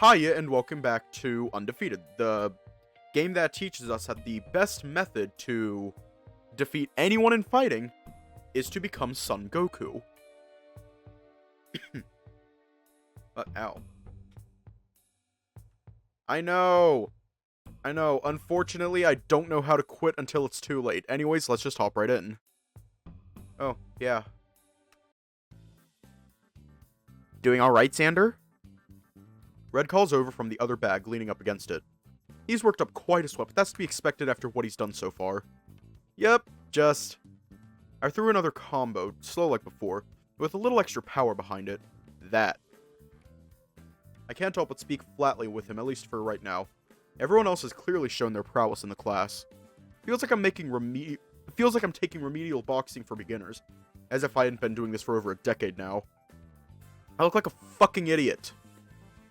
Hiya and welcome back to Undefeated, the game that teaches us that the best method to defeat anyone in fighting is to become Son Goku. Ow. I know. Unfortunately, I don't know how to quit until it's too late. Anyways, let's just hop right in. Oh, yeah. Doing alright, Xander? Red calls over from the other bag, leaning up against it. He's worked up quite a sweat, but that's to be expected after what he's done so far. Yep, just... I threw another combo, slow like before, with a little extra power behind it. That. I can't help but speak flatly with him, at least for right now. Everyone else has clearly shown their prowess in the class. Feels like I'm taking remedial boxing for beginners, as if I hadn't been doing this for over a decade now. I look like a fucking idiot.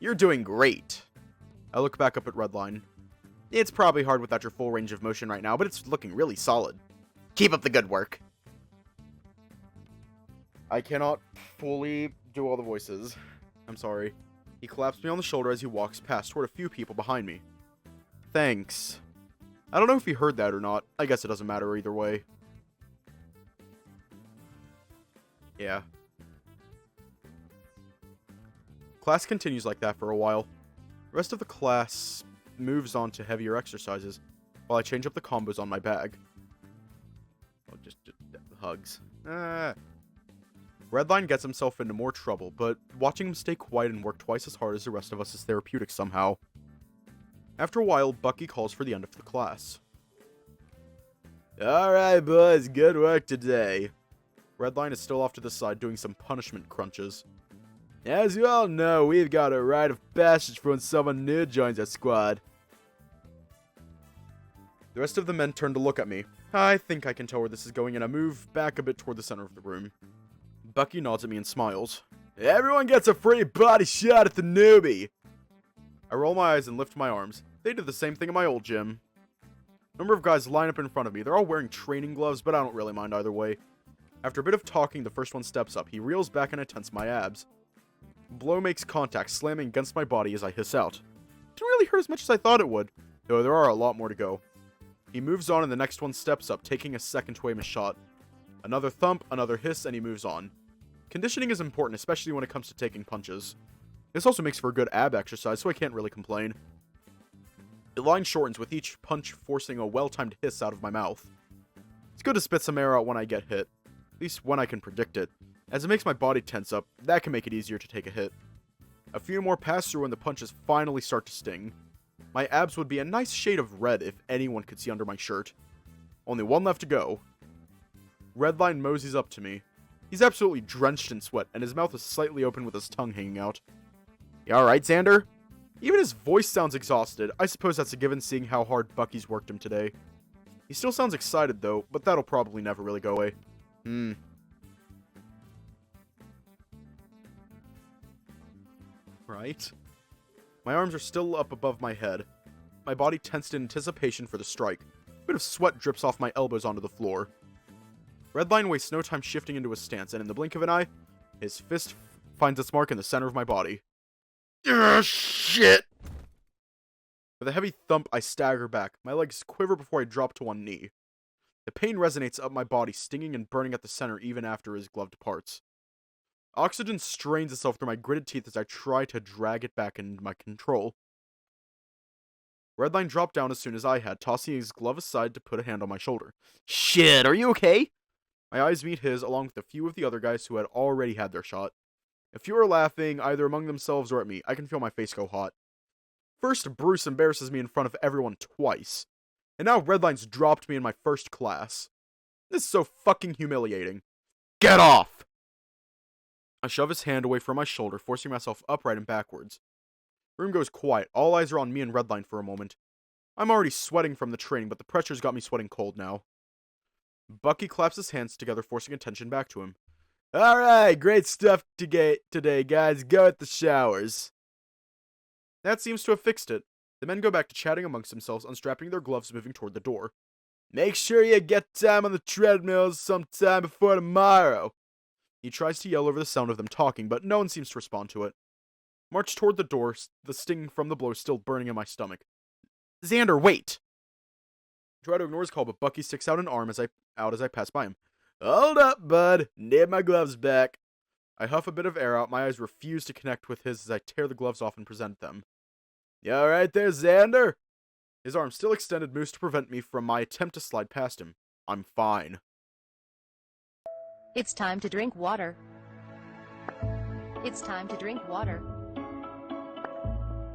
You're doing great. I look back up at Redline. It's probably hard without your full range of motion right now, but it's looking really solid. Keep up the good work. I cannot fully do all the voices. I'm sorry. He claps me on the shoulder as he walks past toward a few people behind me. Thanks. I don't know if he heard that or not. I guess it doesn't matter either way. Yeah. Class continues like that for a while. The rest of the class moves on to heavier exercises, while I change up the combos on my bag. Oh, just hugs. Redline gets himself into more trouble, but watching him stay quiet and work twice as hard as the rest of us is therapeutic somehow. After a while, Bucky calls for the end of the class. Alright boys, good work today. Redline is still off to the side doing some punishment crunches. As you all know, we've got a rite of passage for when someone new joins our squad. The rest of the men turn to look at me. I think I can tell where this is going, and I move back a bit toward the center of the room. Bucky nods at me and smiles. Everyone gets a free body shot at the newbie! I roll my eyes and lift my arms. They did the same thing in my old gym. A number of guys line up in front of me. They're all wearing training gloves, but I don't really mind either way. After a bit of talking, the first one steps up. He reels back and I tense my abs. Blow makes contact, slamming against my body as I hiss out. It didn't really hurt as much as I thought it would, though there are a lot more to go. He moves on and the next one steps up, taking a second to aim a shot. Another thump, another hiss, and he moves on. Conditioning is important, especially when it comes to taking punches. This also makes for a good ab exercise, so I can't really complain. The line shortens with each punch forcing a well-timed hiss out of my mouth. It's good to spit some air out when I get hit, at least when I can predict it. As it makes my body tense up, that can make it easier to take a hit. A few more pass through and the punches finally start to sting. My abs would be a nice shade of red if anyone could see under my shirt. Only one left to go. Redline moseys up to me. He's absolutely drenched in sweat, and his mouth is slightly open with his tongue hanging out. You alright, Xander? Even his voice sounds exhausted. I suppose that's a given seeing how hard Bucky's worked him today. He still sounds excited though, but that'll probably never really go away. Right? My arms are still up above my head. My body tensed in anticipation for the strike. A bit of sweat drips off my elbows onto the floor. Redline wastes no time shifting into his stance, and in the blink of an eye, his fist finds its mark in the center of my body. Ugh, shit! With a heavy thump, I stagger back. My legs quiver before I drop to one knee. The pain resonates up my body, stinging and burning at the center even after his glove departs. Oxygen strains itself through my gritted teeth as I try to drag it back into my control. Redline dropped down as soon as I had, tossing his glove aside to put a hand on my shoulder. Shit, are you okay? My eyes meet his, along with a few of the other guys who had already had their shot. A few are laughing, either among themselves or at me. I can feel my face go hot. First, Bruce embarrasses me in front of everyone twice. And now Redline's dropped me in my first class. This is so fucking humiliating. Get off! I shove his hand away from my shoulder, forcing myself upright and backwards. The room goes quiet. All eyes are on me and Redline for a moment. I'm already sweating from the training, but the pressure's got me sweating cold now. Bucky claps his hands together, forcing attention back to him. Alright, great stuff today, guys. Go at the showers. That seems to have fixed it. The men go back to chatting amongst themselves, unstrapping their gloves, moving toward the door. Make sure you get time on the treadmills sometime before tomorrow. He tries to yell over the sound of them talking, but no one seems to respond to it. March toward the door, the sting from the blow still burning in my stomach. Xander, wait! I try to ignore his call, but Bucky sticks out an arm as I pass by him. Hold up, bud. Need my gloves back. I huff a bit of air out. My eyes refuse to connect with his as I tear the gloves off and present them. You alright there, Xander? His arm still extended moves to prevent me from my attempt to slide past him. I'm fine. It's time to drink water. It's time to drink water.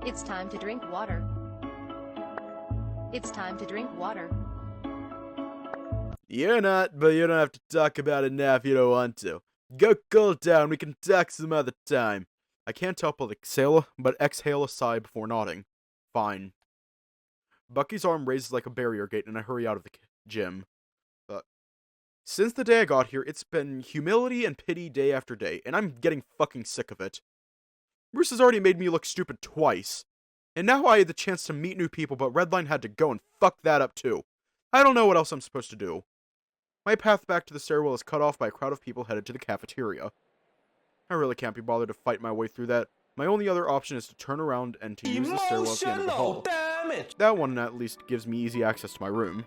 It's time to drink water. It's time to drink water. You're not, but you don't have to talk about it now if you don't want to. Go cool down, we can talk some other time. I can't help but exhale a sigh before nodding. Fine. Bucky's arm raises like a barrier gate and I hurry out of the gym. Since the day I got here, it's been humility and pity day after day, and I'm getting fucking sick of it. Bruce has already made me look stupid twice. And now I had the chance to meet new people, but Redline had to go and fuck that up too. I don't know what else I'm supposed to do. My path back to the stairwell is cut off by a crowd of people headed to the cafeteria. I really can't be bothered to fight my way through that. My only other option is to turn around and to use the stairwell at the end of the hall. Damage. That one at least gives me easy access to my room.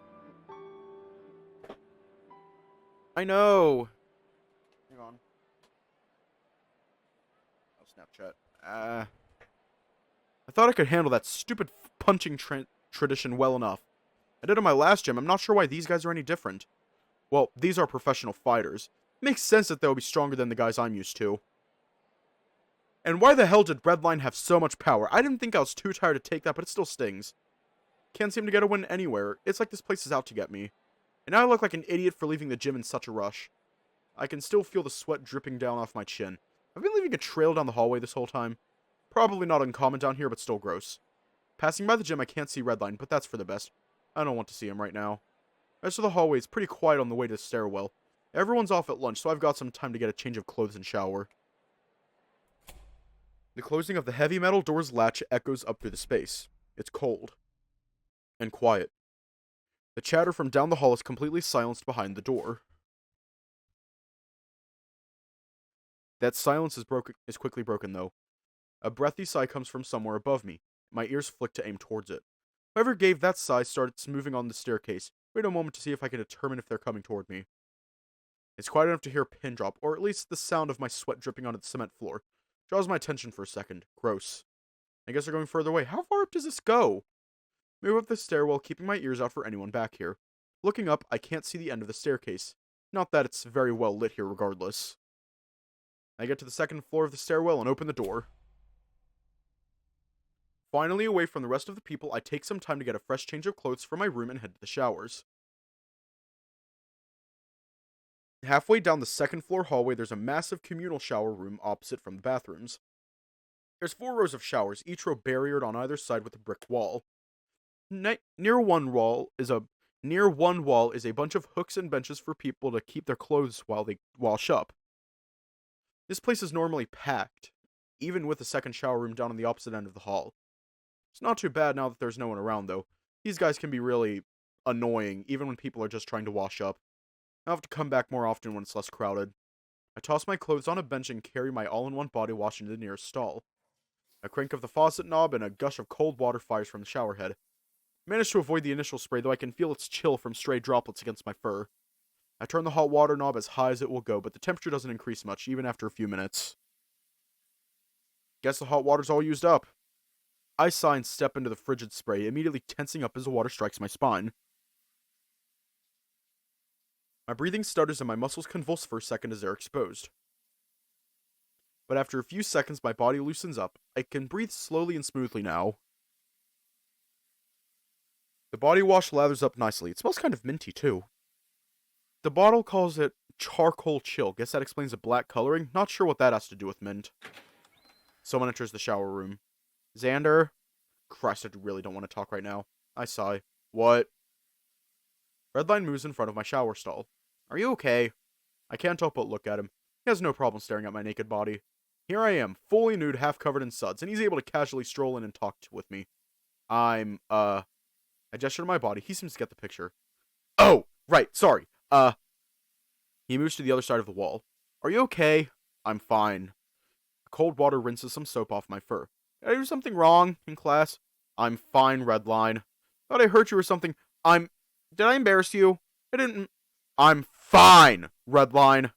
I know. Hang on. Oh, Snapchat. I thought I could handle that stupid punching tradition well enough. I did in my last gym. I'm not sure why these guys are any different. Well, these are professional fighters. Makes sense that they'll be stronger than the guys I'm used to. And why the hell did Redline have so much power? I didn't think I was too tired to take that, but it still stings. Can't seem to get a win anywhere. It's like this place is out to get me. And now I look like an idiot for leaving the gym in such a rush. I can still feel the sweat dripping down off my chin. I've been leaving a trail down the hallway this whole time. Probably not uncommon down here, but still gross. Passing by the gym, I can't see Redline, but that's for the best. I don't want to see him right now. As for the hallway, it's pretty quiet on the way to the stairwell. Everyone's off at lunch, so I've got some time to get a change of clothes and shower. The closing of the heavy metal door's latch echoes up through the space. It's cold. And quiet. The chatter from down the hall is completely silenced behind the door. That silence is quickly broken, though. A breathy sigh comes from somewhere above me. My ears flick to aim towards it. Whoever gave that sigh starts moving on the staircase. Wait a moment to see if I can determine if they're coming toward me. It's quiet enough to hear a pin drop, or at least the sound of my sweat dripping onto the cement floor. Draws my attention for a second. Gross. I guess they're going further away. How far up does this go? Move up the stairwell, keeping my ears out for anyone back here. Looking up, I can't see the end of the staircase. Not that it's very well lit here regardless. I get to the second floor of the stairwell and open the door. Finally away from the rest of the people, I take some time to get a fresh change of clothes from my room and head to the showers. Halfway down the second floor hallway, there's a massive communal shower room opposite from the bathrooms. There's 4 rows of showers, each row barriered on either side with a brick wall. Near one wall is a bunch of hooks and benches for people to keep their clothes while they wash up. This place is normally packed, even with a second shower room down on the opposite end of the hall. It's not too bad now that there's no one around, though. These guys can be really annoying, even when people are just trying to wash up. I'll have to come back more often when it's less crowded. I toss my clothes on a bench and carry my all-in-one body wash into the nearest stall. A crank of the faucet knob and a gush of cold water fires from the shower head. I manage to avoid the initial spray, though I can feel its chill from stray droplets against my fur. I turn the hot water knob as high as it will go, but the temperature doesn't increase much, even after a few minutes. Guess the hot water's all used up. I sigh and step into the frigid spray, immediately tensing up as the water strikes my spine. My breathing stutters and my muscles convulse for a second as they're exposed. But after a few seconds, my body loosens up. I can breathe slowly and smoothly now. The body wash lathers up nicely. It smells kind of minty, too. The bottle calls it charcoal chill. Guess that explains the black coloring. Not sure what that has to do with mint. Someone enters the shower room. Xander? Christ, I really don't want to talk right now. I sigh. What? Redline moves in front of my shower stall. Are you okay? I can't help but look at him. He has no problem staring at my naked body. Here I am, fully nude, half covered in suds, and he's able to casually stroll in and talk with me. I gesture to my body. He seems to get the picture. Oh, right, sorry. He moves to the other side of the wall. Are you okay? I'm fine. Cold water rinses some soap off my fur. Did I do something wrong in class? I'm fine, Redline. Thought I hurt you or something. Did I embarrass you? I didn't. I'm fine, Redline.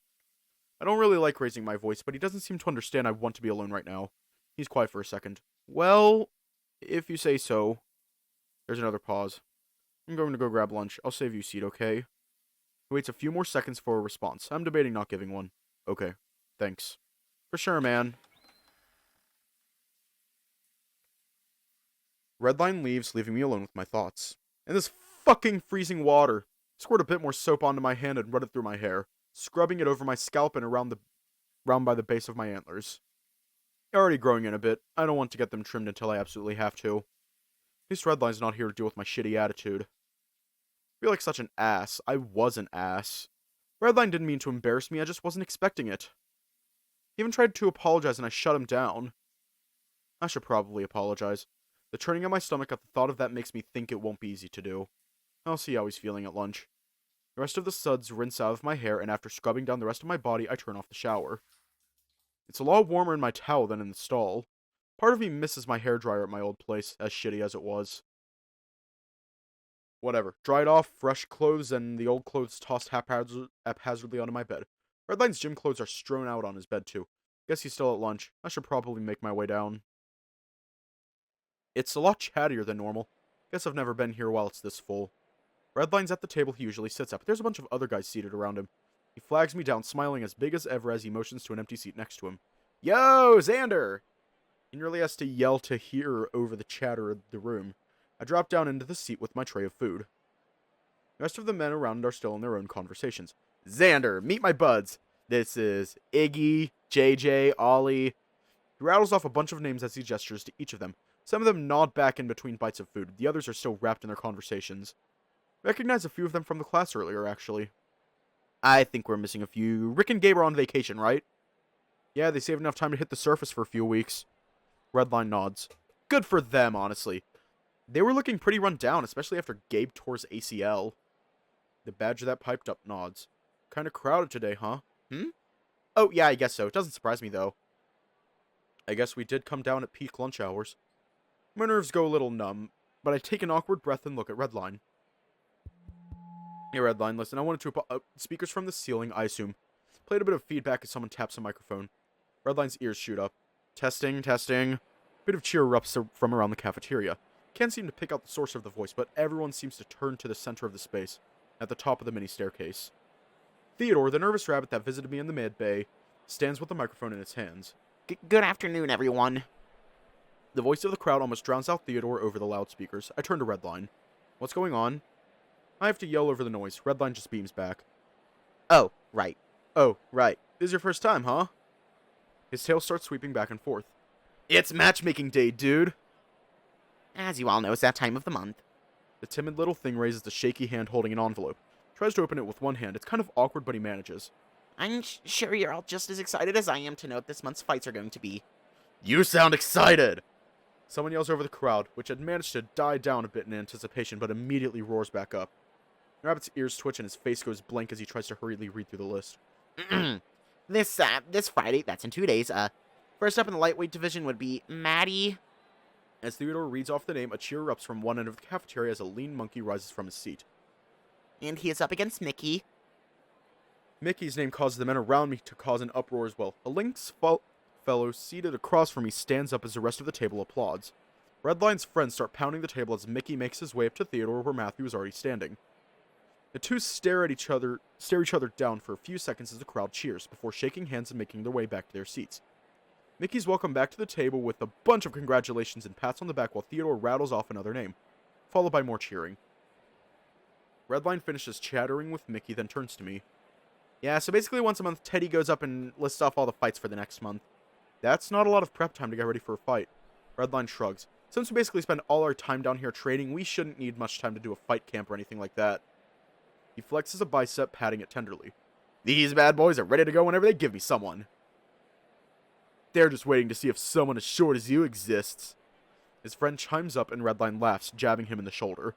I don't really like raising my voice, but he doesn't seem to understand I want to be alone right now. He's quiet for a second. Well, if you say so. There's another pause. I'm going to go grab lunch. I'll save you a seat, okay? He waits a few more seconds for a response. I'm debating not giving one. Okay, thanks. For sure, man. Redline leaves, leaving me alone with my thoughts. And this fucking freezing water. Squirt a bit more soap onto my hand and run it through my hair, scrubbing it over my scalp and around by the base of my antlers. They're already growing in a bit. I don't want to get them trimmed until I absolutely have to. At least Redline's not here to deal with my shitty attitude. I feel like such an ass. I was an ass. Redline didn't mean to embarrass me, I just wasn't expecting it. He even tried to apologize and I shut him down. I should probably apologize. The churning of my stomach at the thought of that makes me think it won't be easy to do. I'll see how he's feeling at lunch. The rest of the suds rinse out of my hair, and after scrubbing down the rest of my body, I turn off the shower. It's a lot warmer in my towel than in the stall. Part of me misses my hairdryer at my old place, as shitty as it was. Whatever. Dried off, fresh clothes, and the old clothes tossed haphazardly onto my bed. Redline's gym clothes are strewn out on his bed, too. Guess he's still at lunch. I should probably make my way down. It's a lot chattier than normal. Guess I've never been here while it's this full. Redline's at the table he usually sits at, but there's a bunch of other guys seated around him. He flags me down, smiling as big as ever as he motions to an empty seat next to him. Yo, Xander! He nearly has to yell to hear over the chatter of the room. I drop down into the seat with my tray of food. The rest of the men around are still in their own conversations. Xander, meet my buds. This is Iggy, JJ, Ollie. He rattles off a bunch of names as he gestures to each of them. Some of them nod back in between bites of food. The others are still wrapped in their conversations. Recognize a few of them from the class earlier, actually. I think we're missing a few. Rick and Gabe are on vacation, right? Yeah, they saved enough time to hit the surface for a few weeks. Redline nods. Good for them, honestly. They were looking pretty run down, especially after Gabe tore his ACL. The badger that piped up nods. Kinda crowded today, huh? Oh, yeah, I guess so. It doesn't surprise me, though. I guess we did come down at peak lunch hours. My nerves go a little numb, but I take an awkward breath and look at Redline. Hey, Redline, listen, I wanted to... speakers from the ceiling, I assume. Played a bit of feedback as someone taps a microphone. Redline's ears shoot up. Testing, testing. Bit of cheer erupts from around the cafeteria. Can't seem to pick out the source of the voice, but everyone seems to turn to the center of the space, at the top of the mini staircase. Theodore, the nervous rabbit that visited me in the mid-bay, stands with the microphone in his hands. Good afternoon, everyone. The voice of the crowd almost drowns out Theodore over the loudspeakers. I turn to Redline. What's going on? I have to yell over the noise. Redline just beams back. Oh, right. Oh, right. This is your first time, huh? His tail starts sweeping back and forth. It's matchmaking day, dude! As you all know, it's that time of the month. The timid little thing raises a shaky hand holding an envelope. Tries to open it with one hand. It's kind of awkward, but he manages. I'm sure you're all just as excited as I am to know what this month's fights are going to be. You sound excited! Someone yells over the crowd, which had managed to die down a bit in anticipation, but immediately roars back up. Rabbit's ears twitch and his face goes blank as he tries to hurriedly read through the list. This Friday, that's in 2 days, first up in the lightweight division would be Maddie. As Theodore reads off the name, a cheer erupts from one end of the cafeteria as a lean monkey rises from his seat. And he is up against Mickey. Mickey's name causes the men around me to cause an uproar as well. A Lynx fellow seated across from me stands up as the rest of the table applauds. Redline's friends start pounding the table as Mickey makes his way up to Theodore where Matthew is already standing. The two stare each other down for a few seconds as the crowd cheers, before shaking hands and making their way back to their seats. Mickey's welcomed back to the table with a bunch of congratulations and pats on the back while Theodore rattles off another name, followed by more cheering. Redline finishes chattering with Mickey, then turns to me. Yeah, so basically once a month, Teddy goes up and lists off all the fights for the next month. That's not a lot of prep time to get ready for a fight. Redline shrugs. Since we basically spend all our time down here training, we shouldn't need much time to do a fight camp or anything like that. He flexes a bicep, patting it tenderly. These bad boys are ready to go whenever they give me someone. They're just waiting to see if someone as short as you exists. His friend chimes up and Redline laughs, jabbing him in the shoulder.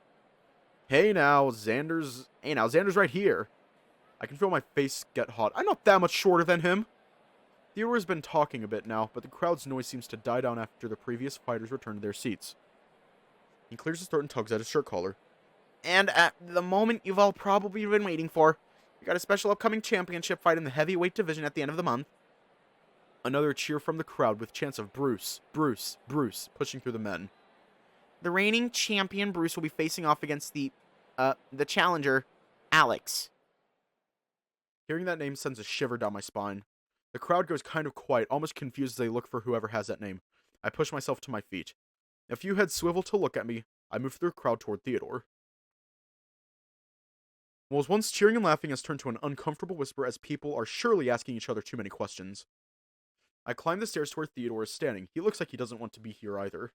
Hey now, Xander's right here. I can feel my face get hot. I'm not that much shorter than him. Theodore has been talking a bit now, but the crowd's noise seems to die down after the previous fighters return to their seats. He clears his throat and tugs at his shirt collar. And at the moment you've all probably been waiting for, we got a special upcoming championship fight in the heavyweight division at the end of the month. Another cheer from the crowd with chants of Bruce, Bruce, Bruce, pushing through the men. The reigning champion Bruce will be facing off against the challenger, Alex. Hearing that name sends a shiver down my spine. The crowd goes kind of quiet, almost confused as they look for whoever has that name. I push myself to my feet. A few heads swivel to look at me. I move through the crowd toward Theodore. What was once cheering and laughing has turned to an uncomfortable whisper as people are surely asking each other too many questions. I climb the stairs to where Theodore is standing. He looks like he doesn't want to be here either.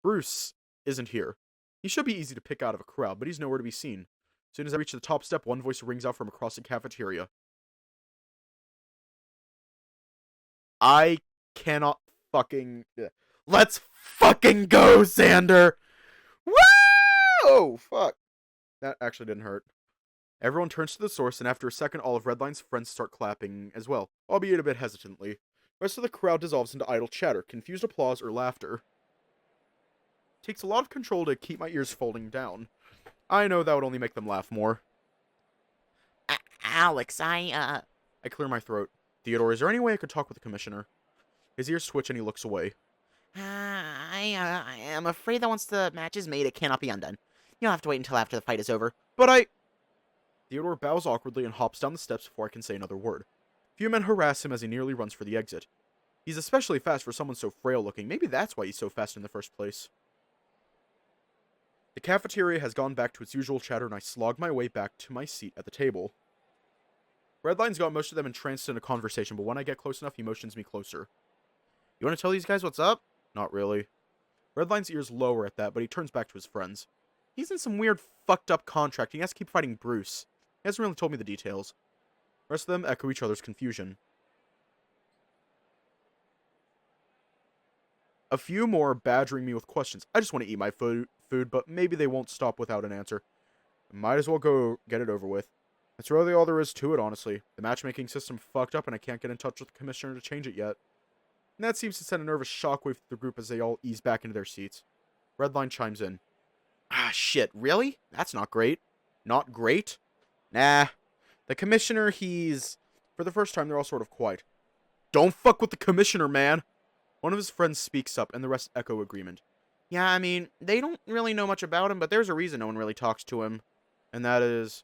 Bruce isn't here. He should be easy to pick out of a crowd, but he's nowhere to be seen. As soon as I reach the top step, one voice rings out from across the cafeteria. I cannot fucking... Let's fucking go, Xander! Woo! Oh, fuck. That actually didn't hurt. Everyone turns to the source, and after a second, all of Redline's friends start clapping as well, albeit a bit hesitantly. The rest of the crowd dissolves into idle chatter, confused applause, or laughter. It takes a lot of control to keep my ears folding down. I know that would only make them laugh more. Alex, I clear my throat. Theodore, is there any way I could talk with the commissioner? His ears twitch and he looks away. I am afraid that once the match is made, it cannot be undone. You'll have to wait until after the fight is over. But Theodore bows awkwardly and hops down the steps before I can say another word. Few men harass him as he nearly runs for the exit. He's especially fast for someone so frail-looking. Maybe that's why he's so fast in the first place. The cafeteria has gone back to its usual chatter, and I slog my way back to my seat at the table. Redline's got most of them entranced in a conversation, but when I get close enough, he motions me closer. You want to tell these guys what's up? Not really. Redline's ears lower at that, but he turns back to his friends. He's in some weird, fucked up contract, and he has to keep fighting Bruce. He hasn't really told me the details. The rest of them echo each other's confusion. A few more badgering me with questions. I just want to eat my food, but maybe they won't stop without an answer. Might as well go get it over with. That's really all there is to it, honestly. The matchmaking system fucked up and I can't get in touch with the commissioner to change it yet. And that seems to send a nervous shockwave through the group as they all ease back into their seats. Redline chimes in. Ah, shit, really? That's not great. Not great? Nah. The commissioner, for the first time, they're all sort of quiet. Don't fuck with the commissioner, man! One of his friends speaks up, and the rest echo agreement. Yeah, I mean, they don't really know much about him, but there's a reason no one really talks to him. And that is...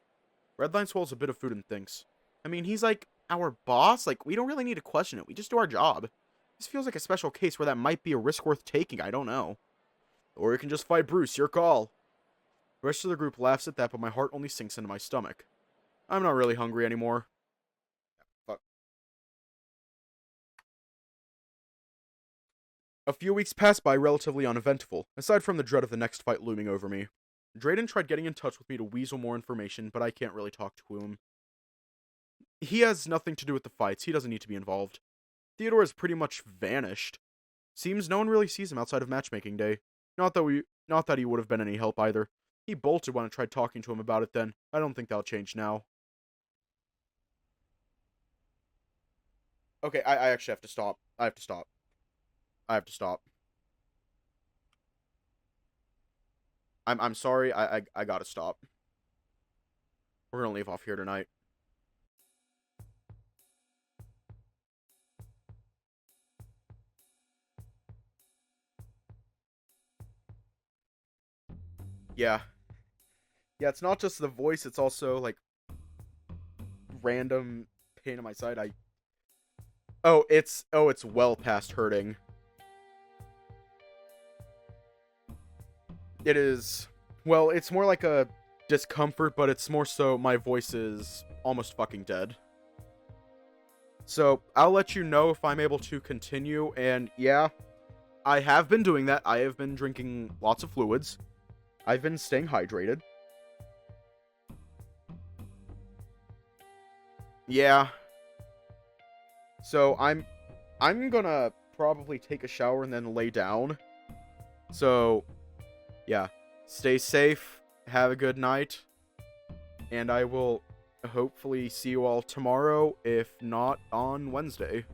Redline swallows a bit of food and thinks. I mean, he's like our boss. Like, we don't really need to question it. We just do our job. This feels like a special case where that might be a risk worth taking. I don't know. Or you can just fight Bruce. Your call. The rest of the group laughs at that, but my heart only sinks into my stomach. I'm not really hungry anymore. Fuck. A few weeks pass by relatively uneventful, aside from the dread of the next fight looming over me. Drayden tried getting in touch with me to weasel more information, but I can't really talk to him. He has nothing to do with the fights. He doesn't need to be involved. Theodore has pretty much vanished. Seems no one really sees him outside of matchmaking day. Not that he would have been any help either. He bolted when I tried talking to him about it then. I don't think that'll change now. Okay, I actually have to stop. I have to stop. I'm sorry, I gotta stop. We're gonna leave off here tonight. Yeah. Yeah, it's not just the voice, it's also, like, random pain in my side. Oh, it's well past hurting. It is, well, it's more like a discomfort, but it's more so my voice is almost fucking dead. So, I'll let you know if I'm able to continue, and yeah, I have been doing that. I have been drinking lots of fluids. I've been staying hydrated. Yeah. So, I'm gonna probably take a shower and then lay down. So, yeah. Stay safe. Have a good night. And I will hopefully see you all tomorrow, if not on Wednesday.